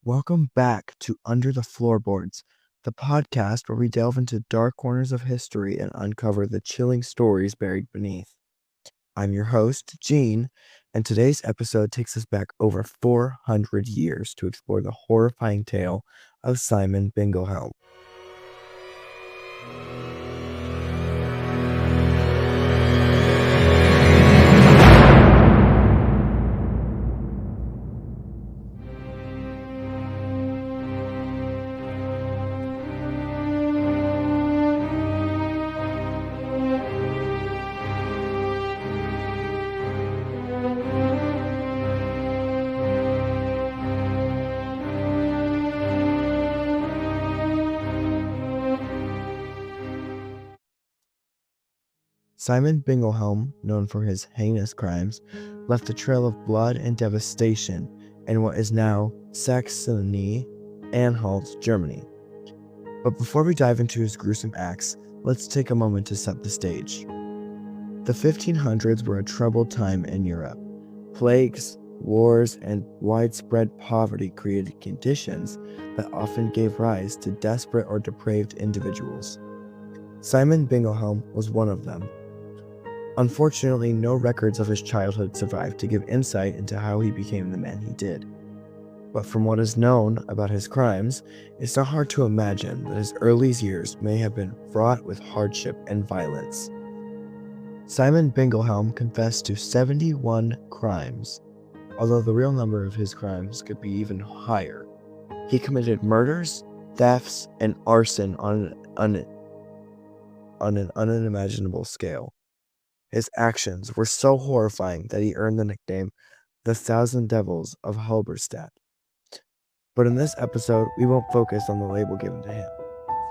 Welcome back to Under the Floorboards, the podcast where we delve into dark corners of history and uncover the chilling stories buried beneath. I'm your host, Gene, and today's episode takes us back over 400 years to explore the horrifying tale of Simon Bingelhelm. Simon Bingelhelm, known for his heinous crimes, left a trail of blood and devastation in what is now Saxony-Anhalt, Germany. But before we dive into his gruesome acts, let's take a moment to set the stage. The 1500s were a troubled time in Europe. Plagues, wars, and widespread poverty created conditions that often gave rise to desperate or depraved individuals. Simon Bingelhelm was one of them. Unfortunately, no records of his childhood survive to give insight into how he became the man he did. But from what is known about his crimes, it's not hard to imagine that his early years may have been fraught with hardship and violence. Simon Bingelhelm confessed to 71 crimes, although the real number of his crimes could be even higher. He committed murders, thefts, and arson on an unimaginable scale. His actions were so horrifying that he earned the nickname the Thousand Devils of Halberstadt. But in this episode, we won't focus on the label given to him.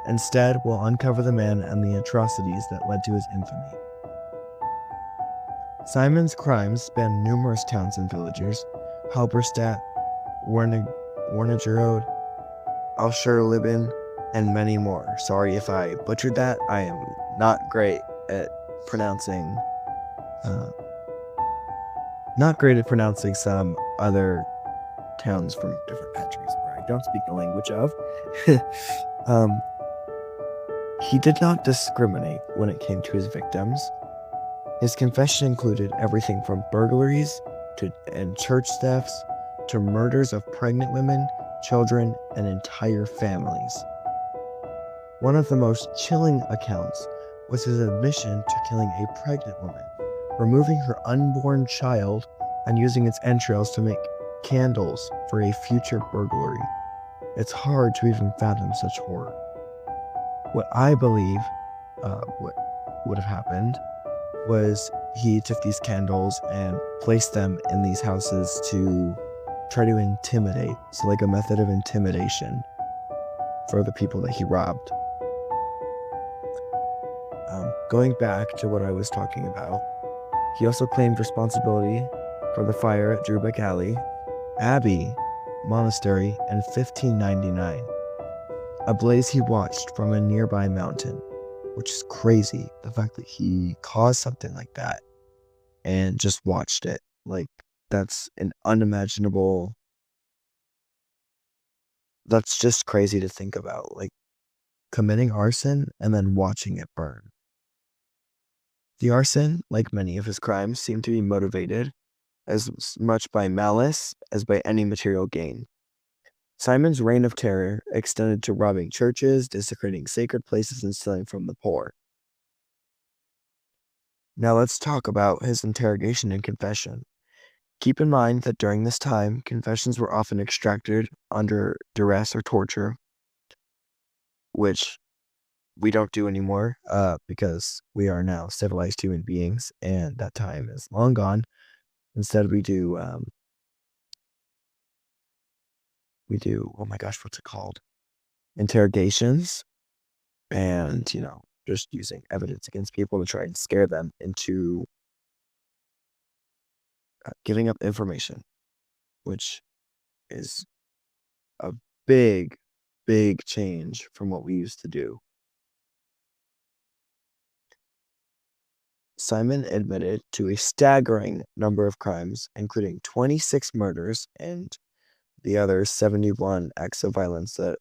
Instead, we'll uncover the man and the atrocities that led to his infamy. Simon's crimes spanned numerous towns and villages: Halberstadt, Wernigerode, Auscherleben, and many more. Sorry if I butchered that. I am not great at pronouncing some other towns from different countries where I don't speak the language of. He did not discriminate when it came to his victims. His confession included everything from burglaries and church thefts to murders of pregnant women, children, and entire families. One of the most chilling accounts was his admission to killing a pregnant woman, removing her unborn child and using its entrails to make candles for a future burglary. It's hard to even fathom such horror. What I believe what would have happened was he took these candles and placed them in these houses to try to intimidate. So like a method of intimidation for the people that he robbed. Going back to what I was talking about, he also claimed responsibility for the fire at Drubeck Abbey Monastery in 1599, a blaze he watched from a nearby mountain, which is crazy. The fact that he caused something like that and just watched it, like, that's just crazy to think about, like committing arson and then watching it burn. The arson, like many of his crimes, seemed to be motivated as much by malice as by any material gain. Simon's reign of terror extended to robbing churches, desecrating sacred places, and stealing from the poor. Now let's talk about his interrogation and confession. Keep in mind that during this time, confessions were often extracted under duress or torture, which we don't do anymore because we are now civilized human beings, and that time is long gone. Instead, we do, oh my gosh, what's it called? Interrogations, and, just using evidence against people to try and scare them into giving up information, which is a big, big change from what we used to do. Simon admitted to a staggering number of crimes, including 26 murders and the other 71 acts of violence that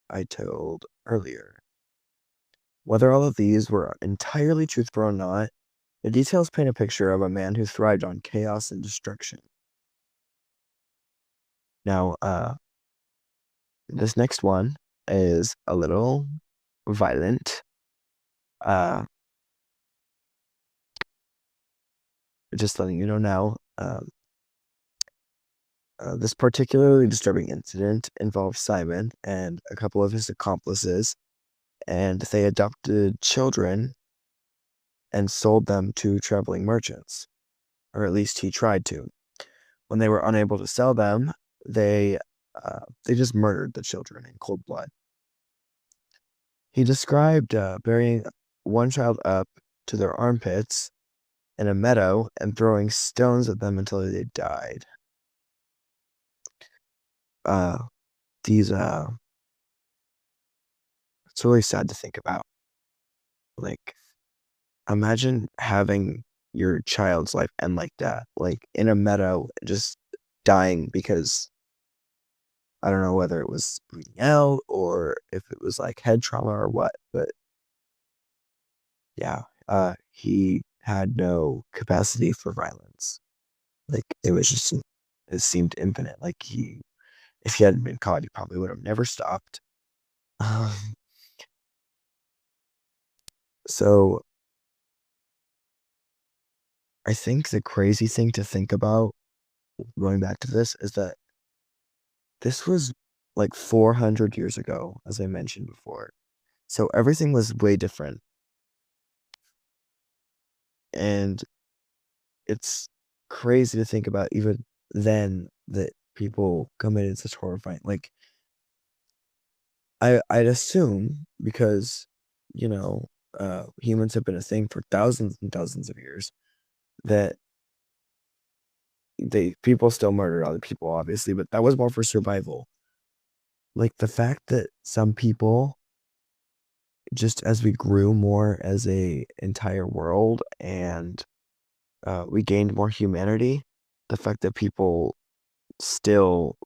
I told earlier. Whether all of these were entirely truthful or not, the details paint a picture of a man who thrived on chaos and destruction. Now, this next one is a little violent. Uh, just letting you know now, this particularly disturbing incident involved Simon and a couple of his accomplices, and they adopted children and sold them to traveling merchants, or at least he tried to. When they were unable to sell them, they just murdered the children in cold blood. He described burying one child up to their armpits in a meadow and throwing stones at them until they died. These it's really sad to think about. Like, imagine having your child's life end like that, like in a meadow, just dying because I don't know whether it was bleeding out or if it was like head trauma or what, but yeah, he had no capacity for violence. Like it was just, it seemed infinite. Like if he hadn't been caught, he probably would have never stopped. Um, so I think the crazy thing to think about going back to this is that this was like 400 years ago, as I mentioned before. So everything was way different. And it's crazy to think about even then that people committed such horrifying, like, I'd assume because, you know, humans have been a thing for thousands and thousands of years that people still murder other people, obviously, but that was more for survival. Like the fact that some people, just as we grew more as a entire world and we gained more humanity, the fact that people still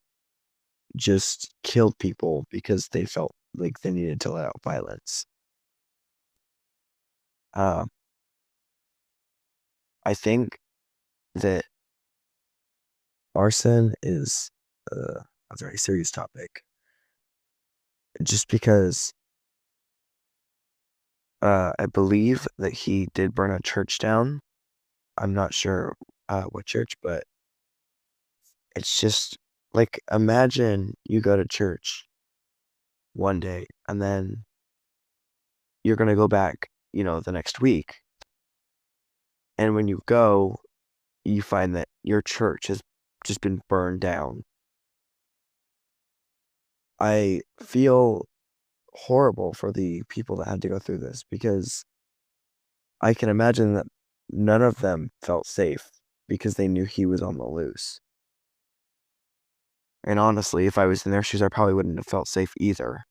just killed people because they felt like they needed to let out violence. Uh, I think that arson is a very serious topic just because I believe that he did burn a church down. I'm not sure what church, but it's just like imagine you go to church one day and then you're going to go back, the next week. And when you go, you find that your church has just been burned down. I feel horrible for the people that had to go through this because I can imagine that none of them felt safe because they knew he was on the loose. And honestly, if I was in their shoes, I probably wouldn't have felt safe either.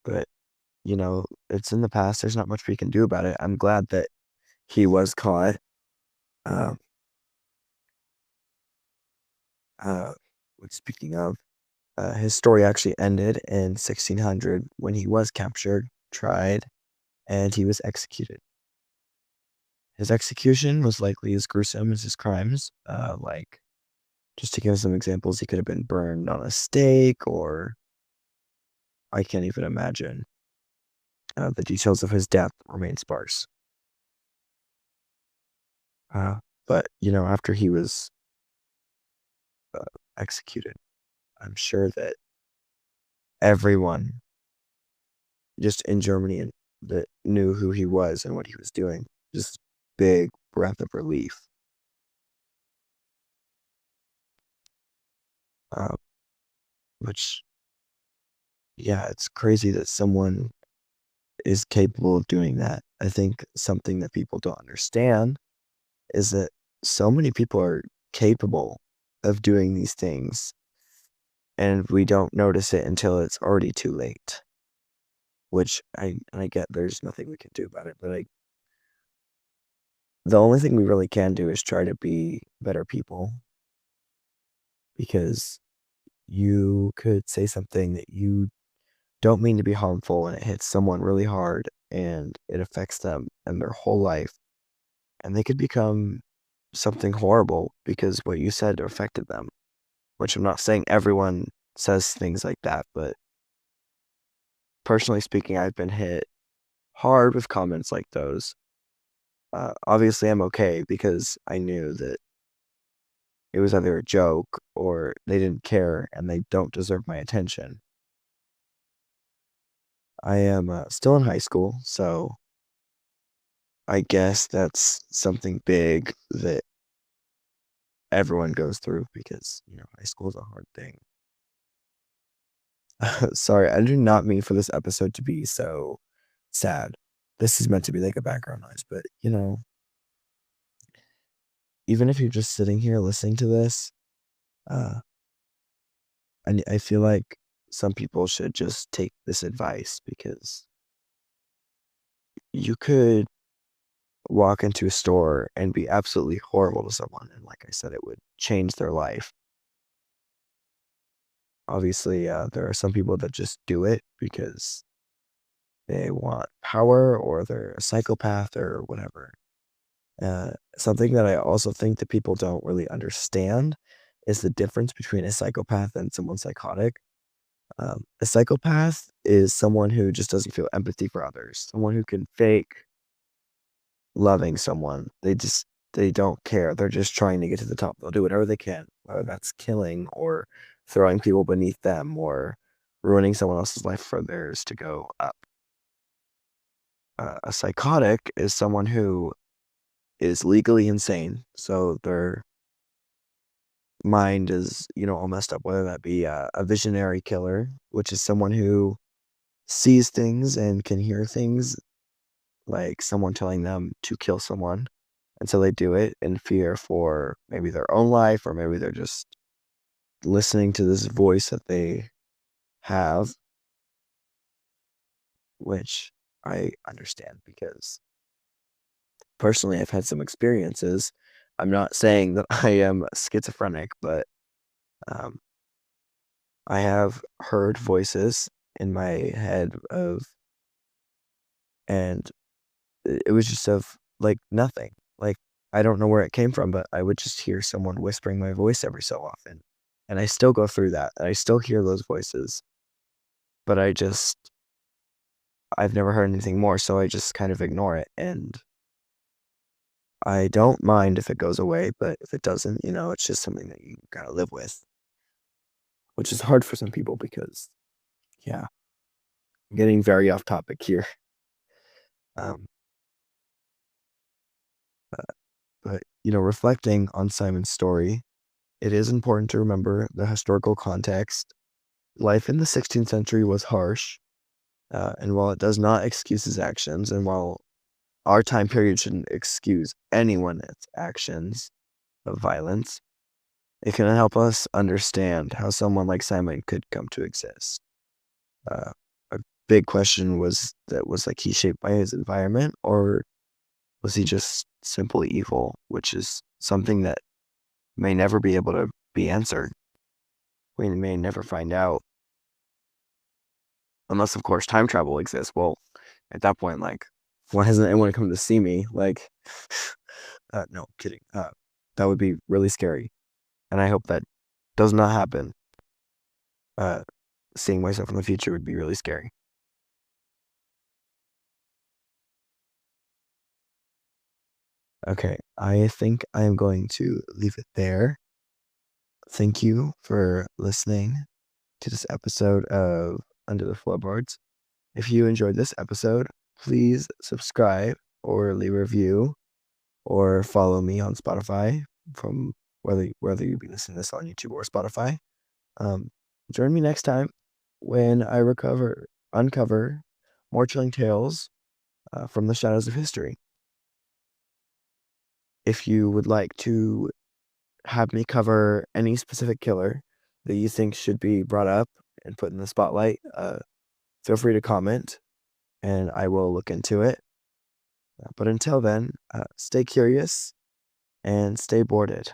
But, it's in the past. There's not much we can do about it. I'm glad that he was caught. Uh, uh, Speaking of, his story actually ended in 1600 when he was captured, tried, and he was executed. His execution was likely as gruesome as his crimes. Like, just to give some examples, he could have been burned on a stake, or I can't even imagine. The details of his death remain sparse. But, after he was executed, I'm sure that everyone just in Germany and that knew who he was and what he was doing, just big breath of relief. Uh, which, yeah, it's crazy that someone is capable of doing that. I think something that people don't understand is that so many people are capable of doing these things and we don't notice it until it's already too late. Which I get there's nothing we can do about it, but the only thing we really can do is try to be better people. because you could say something that you don't mean to be harmful and it hits someone really hard and it affects them and their whole life. And they could become something horrible because what you said affected them, which I'm not saying everyone says things like that, but personally speaking, I've been hit hard with comments like those. Obviously, I'm okay because I knew that it was either a joke or they didn't care and they don't deserve my attention. I am still in high school, so I guess that's something big that everyone goes through because, high school is a hard thing. Sorry, I do not mean for this episode to be so sad. This is meant to be like a background noise, but even if you're just sitting here listening to this, uh, I feel like some people should just take this advice because you could walk into a store and be absolutely horrible to someone. And like I said, it would change their life. Obviously, there are some people that just do it because they want power or they're a psychopath or whatever. Something that I also think that people don't really understand is the difference between a psychopath and someone psychotic. A psychopath is someone who just doesn't feel empathy for others, someone who can fake loving someone. They don't care. They're just trying to get to the top. They'll do whatever they can, whether that's killing or throwing people beneath them or ruining someone else's life for theirs to go up. A psychotic is someone who is legally insane, so their mind is, all messed up, whether that be a visionary killer, which is someone who sees things and can hear things like someone telling them to kill someone. And so they do it in fear for maybe their own life, or maybe they're just listening to this voice that they have, which I understand because personally I've had some experiences. I'm not saying that I am schizophrenic, but um, I have heard voices in my head and it was just of like nothing. Like, I don't know where it came from, but I would just hear someone whispering my voice every so often. And I still go through that. And I still hear those voices, but I've never heard anything more. So I just kind of ignore it. And I don't mind if it goes away, but if it doesn't, it's just something that you gotta live with, which is hard for some people because, yeah, I'm getting very off topic here. Um, but, reflecting on Simon's story, it is important to remember the historical context. Life in the 16th century was harsh, and while it does not excuse his actions, and while our time period shouldn't excuse anyone's actions of violence, it can help us understand how someone like Simon could come to exist. Uh, a big question was like he shaped by his environment, or was he just simply evil, which is something that may never be able to be answered. We may never find out. Unless, of course, time travel exists. Well, at that point, like, why hasn't anyone come to see me? Like, no, kidding. That would be really scary. And I hope that does not happen. Uh, Seeing myself in the future would be really scary. Okay, I think I am going to leave it there. Thank you for listening to this episode of Under the Floorboards. If you enjoyed this episode, please subscribe or leave a review or follow me on Spotify from whether you be listening to this on YouTube or Spotify. Um, Join me next time when I uncover more chilling tales from the shadows of history. If you would like to have me cover any specific killer that you think should be brought up and put in the spotlight, feel free to comment and I will look into it. But until then, stay curious and stay boarded.